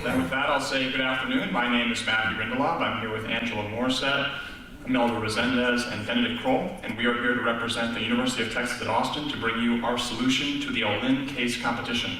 Then with that, I'll say good afternoon. My name is Matthew Rindelab. I'm here with Angela Morissette, Imelda Resendez, and Benedict Kroll, and we are here to represent the University of Texas at Austin to bring you our solution to the Olin case competition.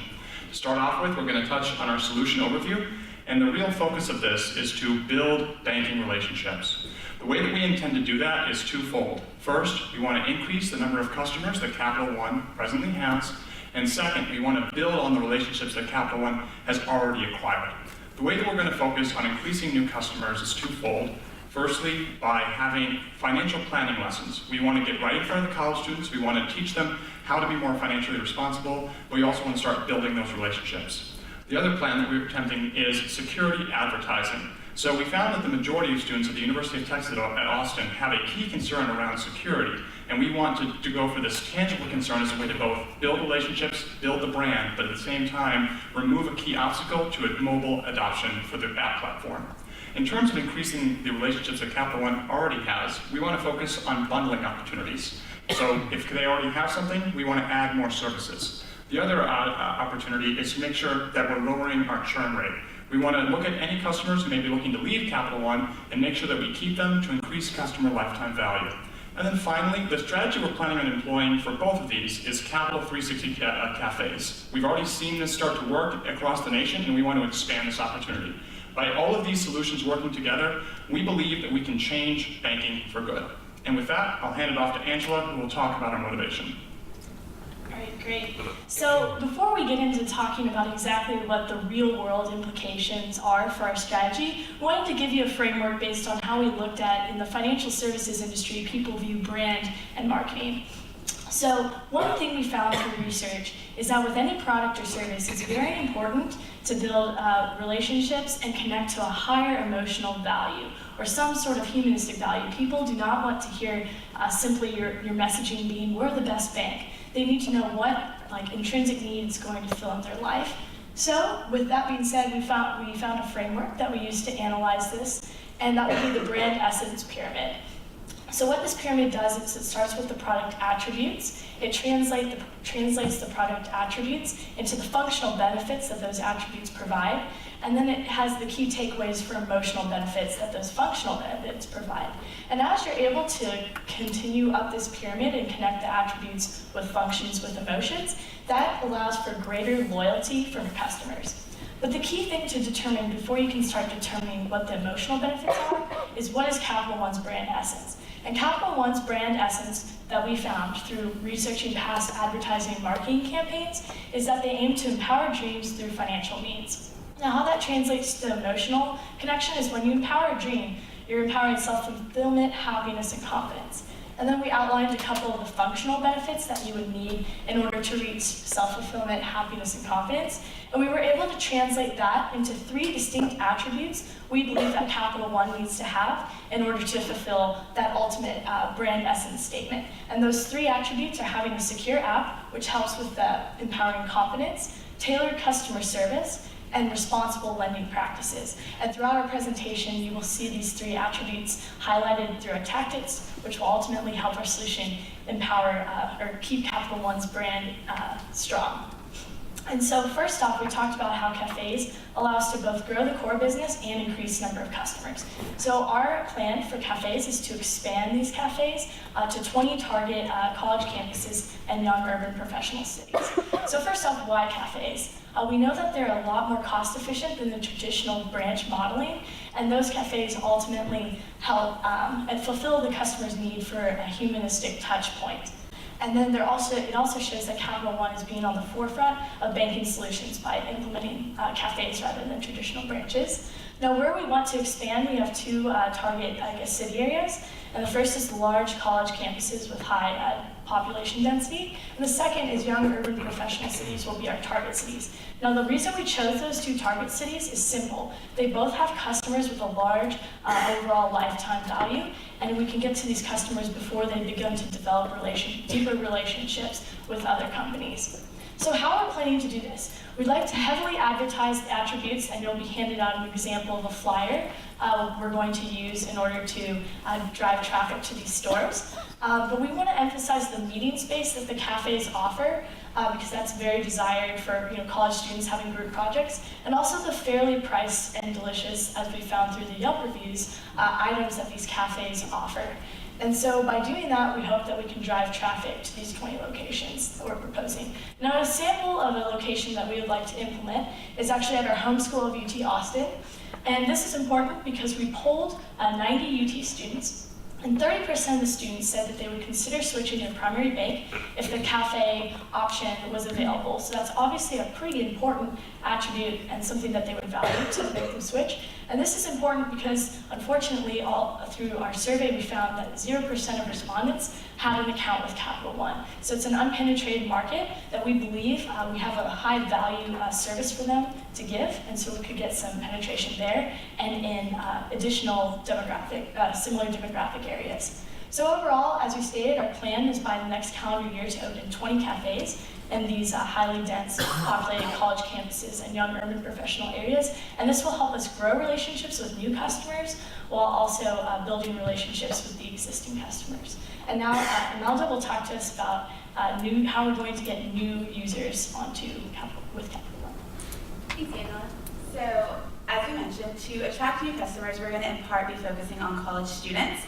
To start off with, we're going to touch on our solution overview, and the real focus of this is to build banking relationships. The way that we intend to do that is twofold. First, we want to increase the number of customers that Capital One presently has, and second, we want to build on the relationships that Capital One has already acquired. The way that we're going to focus on increasing new customers is twofold. Firstly, by having financial planning lessons. We want to get right in front of the college students. We want to teach them how to be more financially responsible, but we also want to start building those relationships. The other plan that we're attempting is security advertising. So we found that the majority of students at the University of Texas at Austin have a key concern around security, and we want to go for this tangible concern as a way to both build relationships, build the brand, but at the same time, remove a key obstacle to a mobile adoption for the app platform. In terms of increasing the relationships that Capital One already has, we want to focus on bundling opportunities. So if they already have something, we want to add more services. The other opportunity is to make sure that we're lowering our churn rate. We want to look at any customers who may be looking to leave Capital One and make sure that we keep them to increase customer lifetime value. And then finally, the strategy we're planning on employing for both of these is Capital 360 cafes. We've already seen this start to work across the nation, and we want to expand this opportunity. By all of these solutions working together, we believe that we can change banking for good. And with that, I'll hand it off to Angela, who will talk about our motivation. All right, great. So before we get into talking about exactly what the real world implications are for our strategy, we wanted to give you a framework based on how we looked at, in the financial services industry, people view brand and marketing. So one thing we found through research is that with any product or service, it's very important to build relationships and connect to a higher emotional value or some sort of humanistic value. People do not want to hear simply your messaging being, we're the best bank. They need to know what intrinsic need is going to fill in their life. So with that being said, we found a framework that we used to analyze this, and that would be the brand essence pyramid. So what this pyramid does is it starts with the product attributes. It translates the product attributes into the functional benefits that those attributes provide, and then it has the key takeaways for emotional benefits that those functional benefits provide. And as you're able to continue up this pyramid and connect the attributes with functions with emotions, that allows for greater loyalty from your customers. But the key thing to determine before you can start determining what the emotional benefits are is what is Capital One's brand essence. And Capital One's brand essence that we found through researching past advertising and marketing campaigns is that they aim to empower dreams through financial means. Now, how that translates to emotional connection is when you empower a dream, you're empowering self-fulfillment, happiness, and confidence. And then we outlined a couple of the functional benefits that you would need in order to reach self-fulfillment, happiness, and confidence. And we were able to translate that into 3 distinct attributes we believe that Capital One needs to have in order to fulfill that ultimate brand essence statement. And those 3 attributes are having a secure app, which helps with the empowering confidence, tailored customer service, and responsible lending practices. And throughout our presentation, you will see these 3 attributes highlighted through our tactics, which will ultimately help our solution empower or keep Capital One's brand strong. And so first off, we talked about how cafes allow us to both grow the core business and increase the number of customers. So our plan for cafes is to expand these cafes to 20 target college campuses and young urban professional cities. So first off, why cafes? We know that they're a lot more cost efficient than the traditional branch modeling, and those cafes ultimately help and fulfill the customer's need for a humanistic touch point. And then it also shows that Capital One is being on the forefront of banking solutions by implementing cafes rather than traditional branches. Now, where we want to expand, we have 2 target, city areas. And the first is large college campuses with high population density. And the second is young urban professional cities will be our target cities. Now, the reason we chose those 2 target cities is simple. They both have customers with a large overall lifetime value, and we can get to these customers before they begin to develop deeper relationships with other companies. So how are we planning to do this? We'd like to heavily advertise the attributes, and you'll be handed out an example of a flyer we're going to use in order to drive traffic to these stores. But we want to emphasize the meeting space that the cafes offer because that's very desired for college students having group projects, and also the fairly priced and delicious, as we found through the Yelp reviews, items that these cafes offer. And so by doing that, we hope that we can drive traffic to these 20 locations that we're proposing. Now, a sample of a location that we would like to implement is actually at our home school of UT Austin. And this is important because we polled 90 UT students, and 30% of the students said that they would consider switching their primary bank if the cafe option was available. So that's obviously a pretty important attribute and something that they would value to make them switch. And this is important because, unfortunately, all through our survey, we found that 0% of respondents had an account with Capital One. So it's an unpenetrated market that we believe we have a high value service for them to give, and so we could get some penetration there and in additional similar demographic areas. So overall, as we stated, our plan is by the next calendar year to open 20 cafes in these highly dense, populated college campuses and young urban professional areas. And this will help us grow relationships with new customers while also building relationships with the existing customers. And now Imelda will talk to us about how we're going to get new users onto Capital One. Thanks, Angela. So, as we mentioned, to attract new customers, we're going to in part be focusing on college students.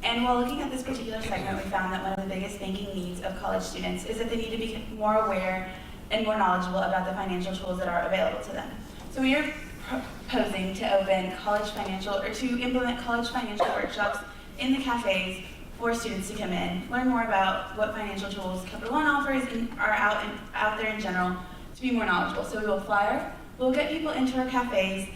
And while looking at this particular segment, we found that one of the biggest banking needs of college students is that they need to be more aware and more knowledgeable about the financial tools that are available to them. So we are proposing to implement college financial workshops in the cafes for students to come in, learn more about what financial tools Capital One offers and are out there in general to be more knowledgeable. So we will flyer, we'll get people into our cafes,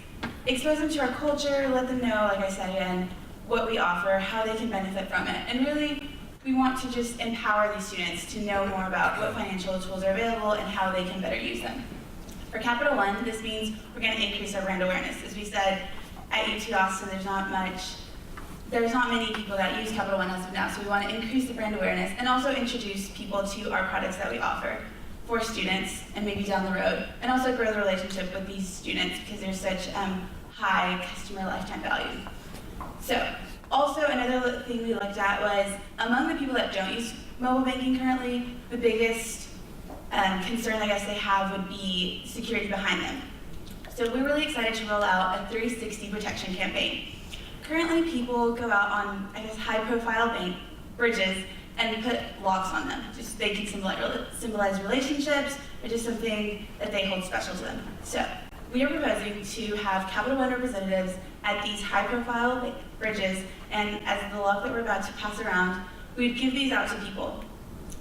expose them to our culture, let them know, like I said again, what we offer, how they can benefit from it. And really, we want to just empower these students to know more about what financial tools are available and how they can better use them. For Capital One, this means we're going to increase our brand awareness. As we said, at UT Austin, there's not many people that use Capital One as of now, so we want to increase the brand awareness and also introduce people to our products that we offer for students and maybe down the road, and also grow the relationship with these students because there's such high customer lifetime value. So, also another thing we looked at was among the people that don't use mobile banking currently, the biggest concern I guess they have would be security behind them. So we're really excited to roll out a 360 protection campaign. Currently, people go out on, high-profile bank bridges and put locks on them. Just they can symbolize relationships or just something that they hold special to them. So we are proposing to have Capital One representatives at these high-profile bridges, and as the lock that we're about to pass around, we'd give these out to people.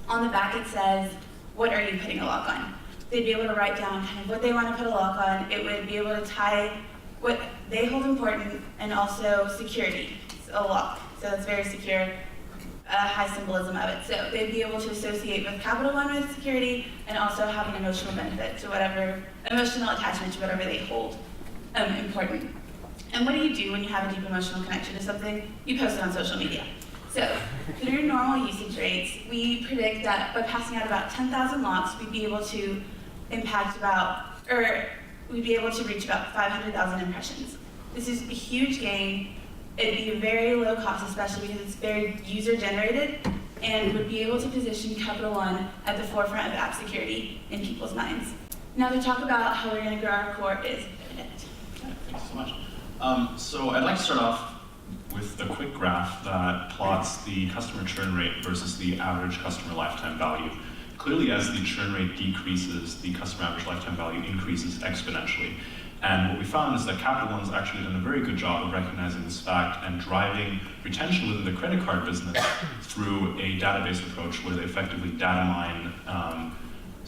On the back it says, what are you putting a lock on? They'd be able to write down kind of what they want to put a lock on. It would be able to tie what they hold important and also security. It's a lock, so it's very secure, high symbolism of it. So they'd be able to associate with Capital One with security and also have an emotional benefit to emotional attachment to whatever they hold important. And what do you do when you have a deep emotional connection to something? You post it on social media. So through normal usage rates, we predict that by passing out about 10,000 locks, we'd be able to reach about 500,000 impressions. This is a huge gain. It'd be a very low cost, especially because it's very user-generated, and would be able to position Capital One at the forefront of app security in people's minds. Now to talk about how we're going to grow our core is Benedict. Thanks so much. So I'd like to start off with a quick graph that plots the customer churn rate versus the average customer lifetime value. Clearly, as the churn rate decreases, the customer average lifetime value increases exponentially. And what we found is that Capital One's actually done a very good job of recognizing this fact and driving retention within the credit card business through a database approach where they effectively data mine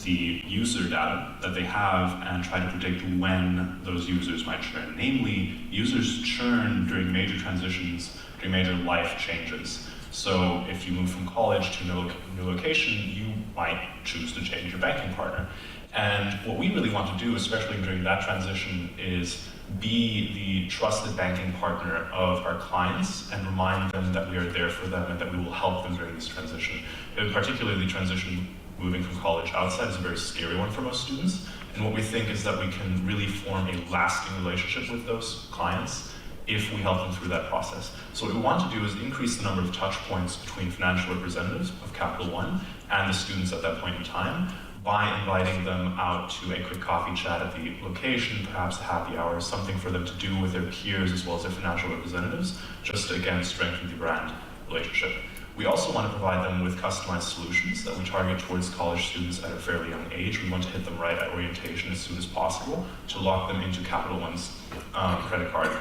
the user data that they have and try to predict when those users might churn. Namely, users churn during major transitions, during major life changes. So if you move from college to a new location, you might choose to change your banking partner. And what we really want to do, especially during that transition, is be the trusted banking partner of our clients and remind them that we are there for them and that we will help them during this transition. In particular, the transition moving from college outside is a very scary one for most students. And what we think is that we can really form a lasting relationship with those clients if we help them through that process. So what we want to do is increase the number of touch points between financial representatives of Capital One and the students at that point in time by inviting them out to a quick coffee chat at the location, perhaps a happy hour, something for them to do with their peers as well as their financial representatives, just to again strengthen the brand relationship. We also want to provide them with customized solutions that we target towards college students at a fairly young age. We want to hit them right at orientation as soon as possible to lock them into Capital One's credit card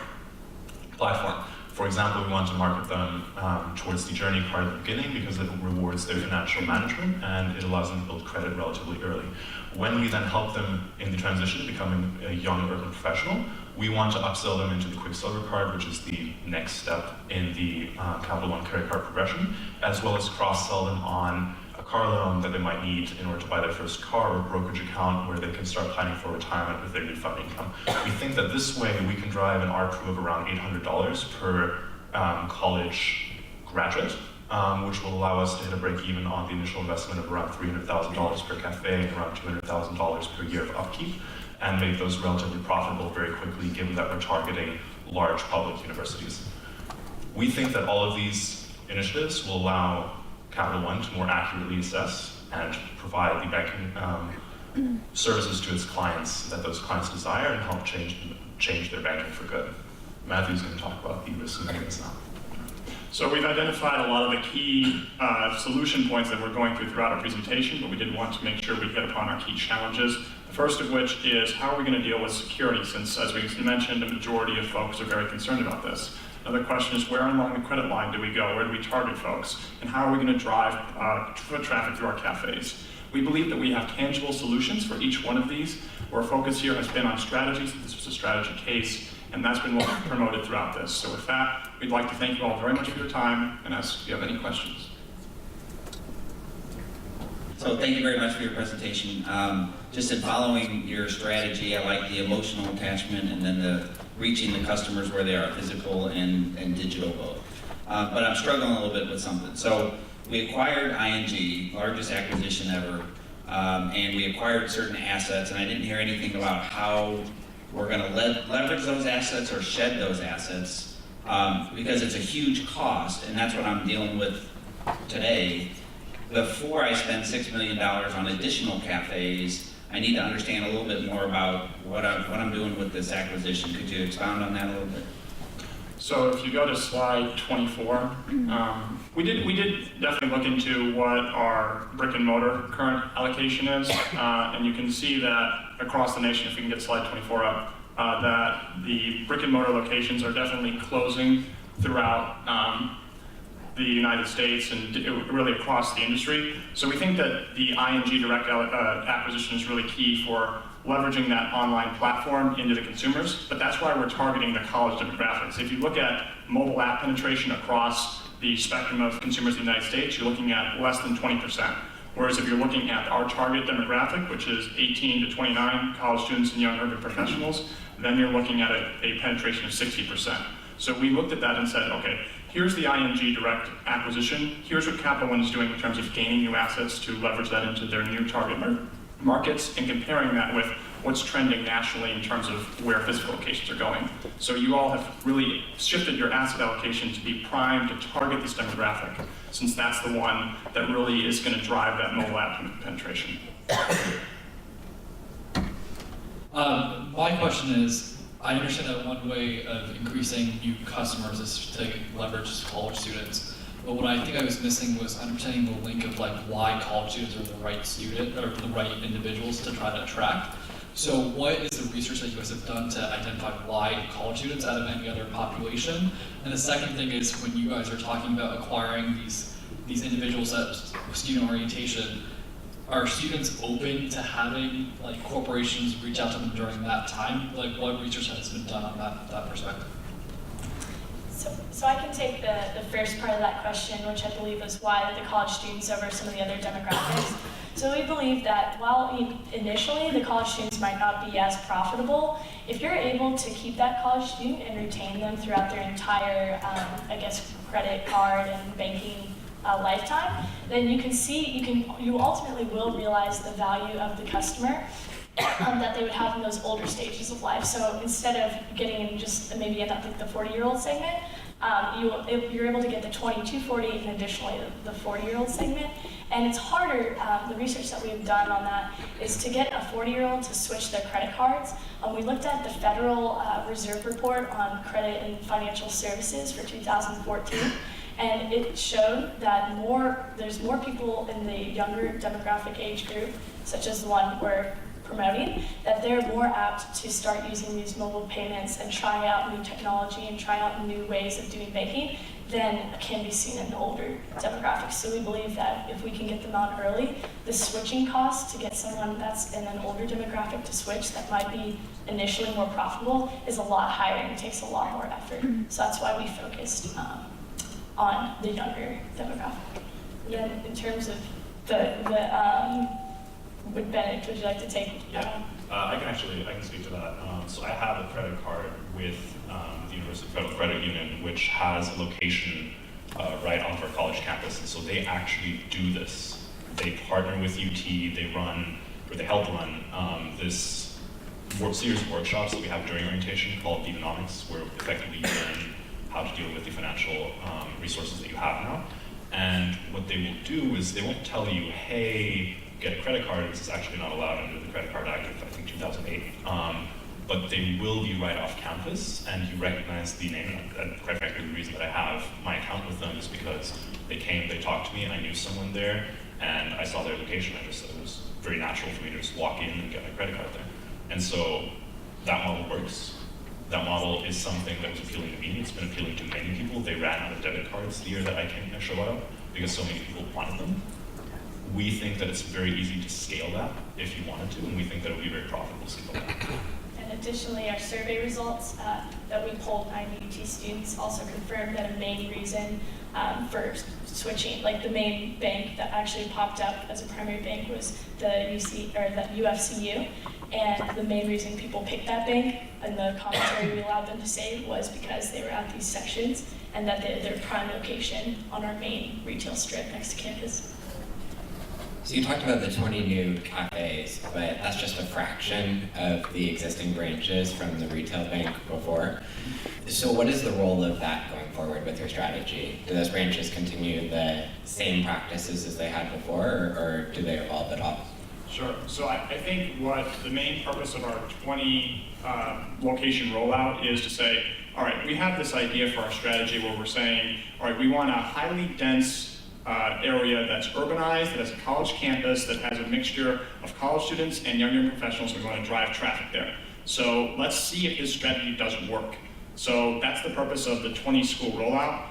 platform. For example, we want to market them towards the Journey card at the beginning because it rewards their financial management and it allows them to build credit relatively early. When we then help them in the transition to becoming a young urban professional, we want to upsell them into the Quicksilver card, which is the next step in the Capital One credit card progression, as well as cross-sell them on a car loan that they might need in order to buy their first car, or a brokerage account where they can start planning for retirement with their newfound income. We think that this way we can drive an ARPU of around $800 per college graduate, which will allow us to hit a break even on the initial investment of around $300,000 per cafe and around $200,000 per year of upkeep, and make those relatively profitable very quickly, given that we're targeting large public universities. We think that all of these initiatives will allow Capital One to more accurately assess and provide the banking services to its clients that those clients desire and help change their banking for good. Matthew's going to talk about the risks and benefits now. So we've identified a lot of the key solution points that we're going through throughout our presentation, but we did want to make sure we hit upon our key challenges. The first of which is how are we going to deal with security, since, as we mentioned, the majority of folks are very concerned about this. Another question is where along the credit line do we go? Where do we target folks? And how are we going to drive foot traffic through our cafes? We believe that we have tangible solutions for each one of these. Our focus here has been on strategies. This was a strategy case, and that's been what we've promoted throughout this. So with that, we'd like to thank you all very much for your time and ask if you have any questions. So thank you very much for your presentation. Just in following your strategy, I like the emotional attachment and then the reaching the customers where they are, physical and digital both. But I'm struggling a little bit with something. So we acquired ING, largest acquisition ever, and we acquired certain assets, and I didn't hear anything about how we're going to leverage those assets or shed those assets, because it's a huge cost, and that's what I'm dealing with today. Before I spend $6 million on additional cafes, I need to understand a little bit more about what I'm doing with this acquisition. Could you expound on that a little bit? So if you go to slide 24, we did definitely look into what our brick and mortar current allocation is, and you can see that across the nation, if we can get slide 24 up, that the brick and mortar locations are definitely closing throughout the United States and really across the industry. So we think that the ING direct acquisition is really key for leveraging that online platform into the consumers, but that's why we're targeting the college demographics. If you look at mobile app penetration across the spectrum of consumers in the United States, you're looking at less than 20%. Whereas if you're looking at our target demographic, which is 18 to 29 college students and young urban professionals, then you're looking at a penetration of 60%. So we looked at that and said, okay, here's the ING direct acquisition, here's what Capital One is doing in terms of gaining new assets to leverage that into their new target markets, and comparing that with what's trending nationally in terms of where physical locations are going. So you all have really shifted your asset allocation to be primed to target this demographic, since that's the one that really is going to drive that mobile app penetration. My question is, I understand that one way of increasing new customers is to leverage college students. But what I think I was missing was understanding the link of like why college students are the right student or the right individuals to try to attract. So what is the research that you guys have done to identify why college students out of any other population? And the second thing is when you guys are talking about acquiring these individuals at student orientation, are students open to having like corporations reach out to them during that time? Like what research has been done on that perspective? So I can take the first part of that question, which I believe is why the college students over some of the other demographics. So we believe that while initially the college students might not be as profitable, if you're able to keep that college student and retain them throughout their entire, credit card and banking lifetime, then you ultimately will realize the value of the customer that they would have in those older stages of life. So instead of getting in just maybe in the 40-year-old segment, you're able to get the 20 to 40 and additionally the 40-year-old segment. And it's harder, the research that we've done on that is to get a 40-year-old to switch their credit cards. We looked at the Federal Reserve Report on Credit and Financial Services for 2014, and it showed that there's more people in the younger demographic age group, such as the one we're promoting, that they're more apt to start using these mobile payments and try out new technology and try out new ways of doing banking than can be seen in the older demographics. So we believe that if we can get them out early, the switching cost to get someone that's in an older demographic to switch that might be initially more profitable is a lot higher and it takes a lot more effort. So that's why we focused on the younger demographic. And then in terms of would Benedict, would you like to take? Yeah, I can speak to that. So I have a credit card with the University Federal Credit Union, which has a location right on our college campus, and so they actually do this. They partner with UT. They help run this series of workshops that we have during orientation called Economics, where effectively you learn how to deal with the financial resources that you have now. And what they will do is they won't tell you, hey, get a credit card. This is actually not allowed under the Credit Card Act of, I think, 2008. But they will be right off campus, and you recognize the name. And quite frankly, the reason that I have my account with them is because they came, they talked to me, and I knew someone there, and I saw their location. I just thought it was very natural for me to just walk in and get my credit card there. And so that model works. That model is something that was appealing to me. It's been appealing to many people. They ran out of debit cards the year that I came to show up because so many people wanted them. We think that it's very easy to scale that if you wanted to, and we think that it would be very profitable to scale that. And additionally, our survey results that we polled 90 UT students also confirmed that a main reason for switching, like the main bank that actually popped up as a primary bank was the UFCU. And the main reason people picked that bank, and the commentary we allowed them to say, was because they were at these sections and that they're their prime location on our main retail strip next to campus. So you talked about the 20 new cafes, but that's just a fraction of the existing branches from the retail bank before. So what is the role of that going forward with your strategy? Do those branches continue the same practices as they had before, or do they evolve at all? Sure. So I think what the main purpose of our 20 location rollout is to say, all right, we have this idea for our strategy where we're saying, all right, we want a highly dense area that's urbanized, that has a college campus, that has a mixture of college students and younger professionals who want to drive traffic there. So let's see if this strategy doesn't work. So that's the purpose of the 20 school rollout.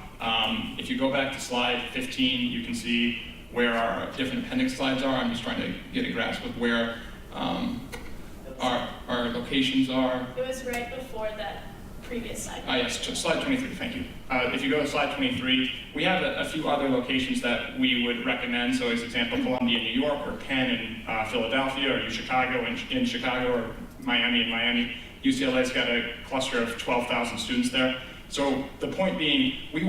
If you go back to slide 15, you can see where our different appendix slides are. I'm just trying to get a grasp of where our locations are. It was right before that previous slide. Yes, slide 23, thank you. If you go to slide 23, we have a few other locations that we would recommend. So as example, Columbia, New York, or Penn in Philadelphia, or UChicago in Chicago, or Miami in Miami. UCLA's got a cluster of 12,000 students there. So the point being, we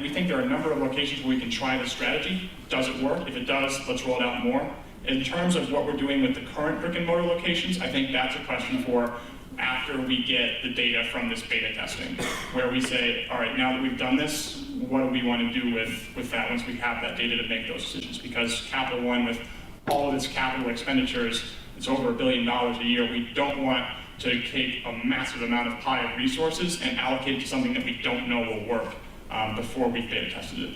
think there are a number of locations where we can try this strategy. Does it work? If it does, let's roll it out more. In terms of what we're doing with the current brick and mortar locations, I think that's a question for after we get the data from this beta testing, where we say, all right, now that we've done this, what do we want to do with that once we have that data to make those decisions? Because Capital One, with all of its capital expenditures, it's over $1 billion a year. We don't want to take a massive amount of pie of resources and allocate it to something that we don't know will work before we've beta tested it.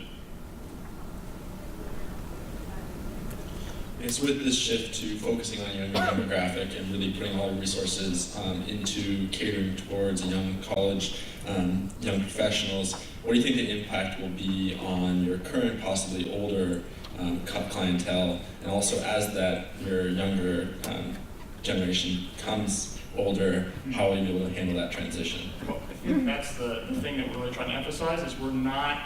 It's with this shift to focusing on a younger demographic and really putting all the resources into catering towards a young college, young professionals, what do you think the impact will be on your current, possibly older clientele, and also as that your younger generation becomes older, how will you be able to handle that transition? Well, I think that's the thing that we're really trying to emphasize is we're not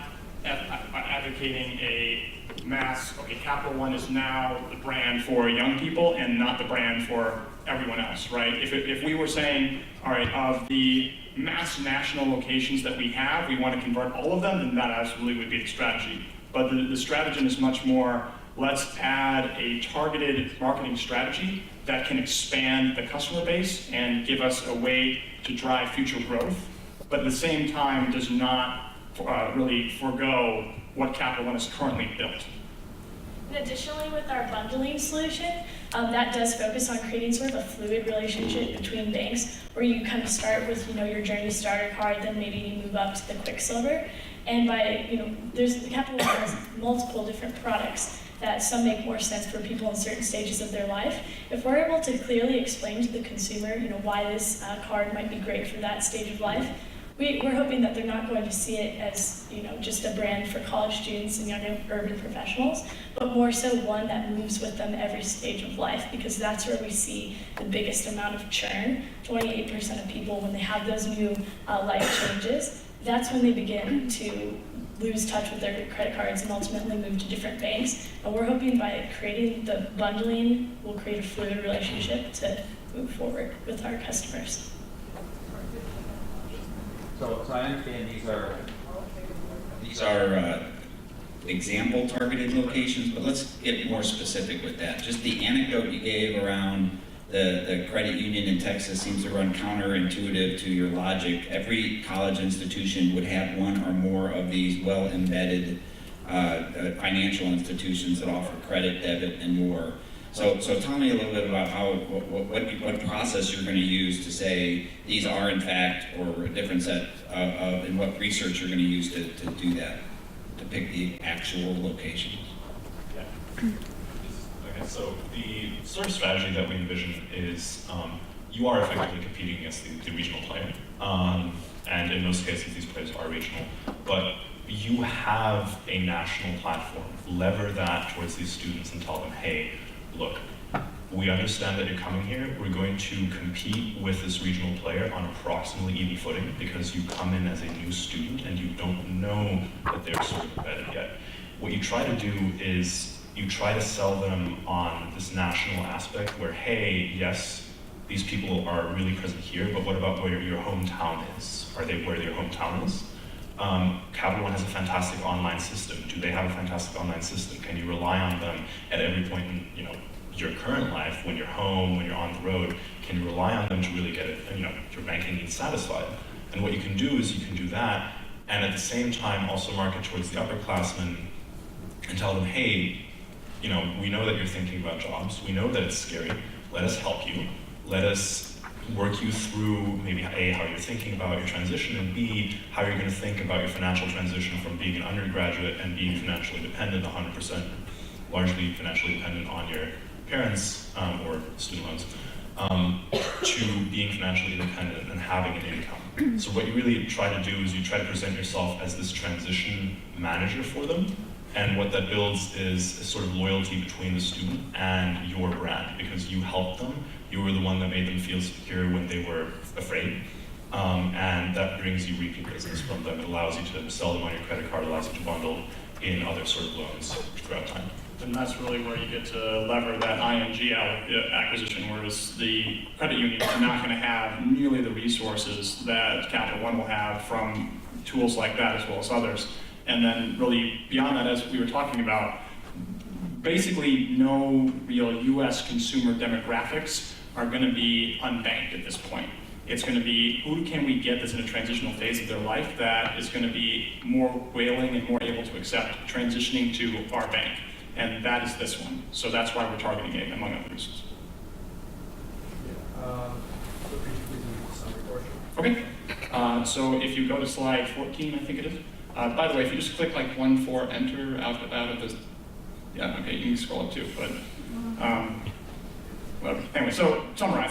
advocating a mass, okay, Capital One is now the brand for young people and not the brand for everyone else, right? If we were saying, all right, of the mass national locations that we have, we want to convert all of them, then that absolutely would be the strategy. But the stratagem is much more, let's add a targeted marketing strategy that can expand the customer base and give us a way to drive future growth, but at the same time does not really forego what Capital One has currently built. And additionally, with our bundling solution, that does focus on creating sort of a fluid relationship between banks, where you kind of start with, your Journey starter card, then maybe you move up to the Quicksilver. And by, the Capital One has multiple different products that some make more sense for people in certain stages of their life. If we're able to clearly explain to the consumer, why this card might be great for that stage of life, we're hoping that they're not going to see it as, just a brand for college students and young urban professionals, but more so one that moves with them every stage of life, because that's where we see the biggest amount of churn. 28% of people, when they have those new life changes, that's when they begin to lose touch with their credit cards and ultimately move to different banks. And we're hoping by creating the bundling, we'll create a fluid relationship to move forward with our customers. So I understand these are example targeted locations, but let's get more specific with that. Just the anecdote you gave around the credit union in Texas seems to run counterintuitive to your logic. Every college institution would have one or more of these well-embedded financial institutions that offer credit, debit, and more. So tell me a little bit about what process you're going to use to say these are in fact, or a different set of, and what research you're going to use to do that, to pick the actual locations. Yeah. Okay, so the sort of strategy that we envision is you are effectively competing against the regional player. And in most cases, these players are regional. But you have a national platform. Lever that towards these students and tell them, hey, look, we understand that you're coming here. We're going to compete with this regional player on approximately even footing because you come in as a new student and you don't know that they're sort of embedded yet. What you try to do is you try to sell them on this national aspect where, hey, yes, these people are really present here, but what about where your hometown is? Are they where your hometown is? Capital One has a fantastic online system. Do they have a fantastic online system? Can you rely on them at every point in your current life, when you're home, when you're on the road? Can you rely on them to really get it, your banking needs satisfied? And what you can do is you can do that, and at the same time also market towards the upperclassmen and tell them, hey, we know that you're thinking about jobs. We know that it's scary. Let us help you. Let us work you through maybe A, how you're thinking about your transition, and B, how you're going to think about your financial transition from being an undergraduate and being financially dependent 100%, largely financially dependent on your parents or student loans, to being financially independent and having an income. So what you really try to do is you try to present yourself as this transition manager for them. And what that builds is a sort of loyalty between the student and your brand, because you helped them. You were the one that made them feel secure when they were afraid. And that brings you repeat business from them. It allows you to sell them on your credit card, allows you to bundle in other sort of loans throughout time. And that's really where you get to lever that ING acquisition, whereas the credit union is not going to have nearly the resources that Capital One will have from tools like that as well as others. And then really beyond that, as we were talking about, basically no real US consumer demographics are going to be unbanked at this point. It's going to be who can we get that's in a transitional phase of their life that is going to be more willing and more able to accept transitioning to our bank. And that is this one. So that's why we're targeting it, among other reasons. Okay, so if you go to slide 14, I think it is. By the way, if you just click like 1, 4, enter out of this, yeah, okay, you can scroll up too, but, well, anyway, so summarize.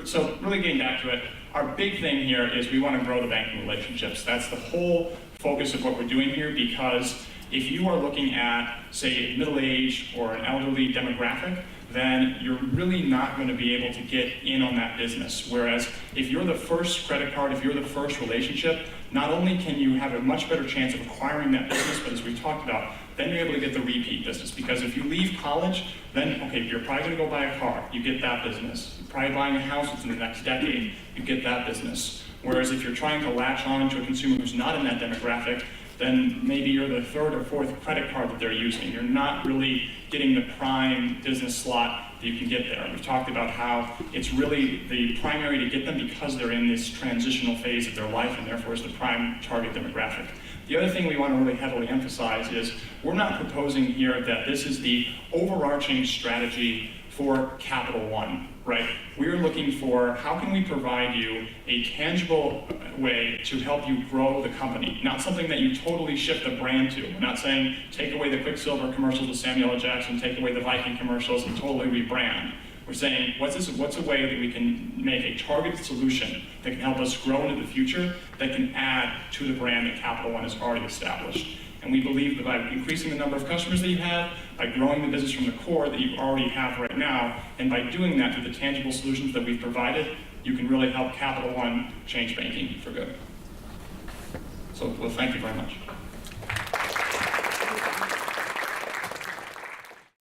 So really getting back to it, our big thing here is we want to grow the banking relationships. That's the whole focus of what we're doing here, because if you are looking at, say, middle-aged or an elderly demographic, then you're really not going to be able to get in on that business. Whereas if you're the first credit card, if you're the first relationship, not only can you have a much better chance of acquiring that business, but as we talked about, then you're able to get the repeat business. Because if you leave college, then, okay, you're probably going to go buy a car, you get that business. You're probably buying a house within the next decade, you get that business. Whereas if you're trying to latch on to a consumer who's not in that demographic, then maybe you're the third or fourth credit card that they're using. You're not really getting the prime business slot that you can get there. We've talked about how it's really the primary to get them because they're in this transitional phase of their life and therefore is the prime target demographic. The other thing we want to really heavily emphasize is we're not proposing here that this is the overarching strategy for Capital One, right? We're looking for how can we provide you a tangible way to help you grow the company, not something that you totally shift the brand to. We're not saying take away the Quicksilver commercials with Samuel L. Jackson, take away the Viking commercials and totally rebrand. We're saying what's a way that we can make a targeted solution that can help us grow into the future that can add to the brand that Capital One has already established. And we believe that by increasing the number of customers that you have, by growing the business from the core that you already have right now, and by doing that through the tangible solutions that we've provided, you can really help Capital One change banking for good. So, well, thank you very much.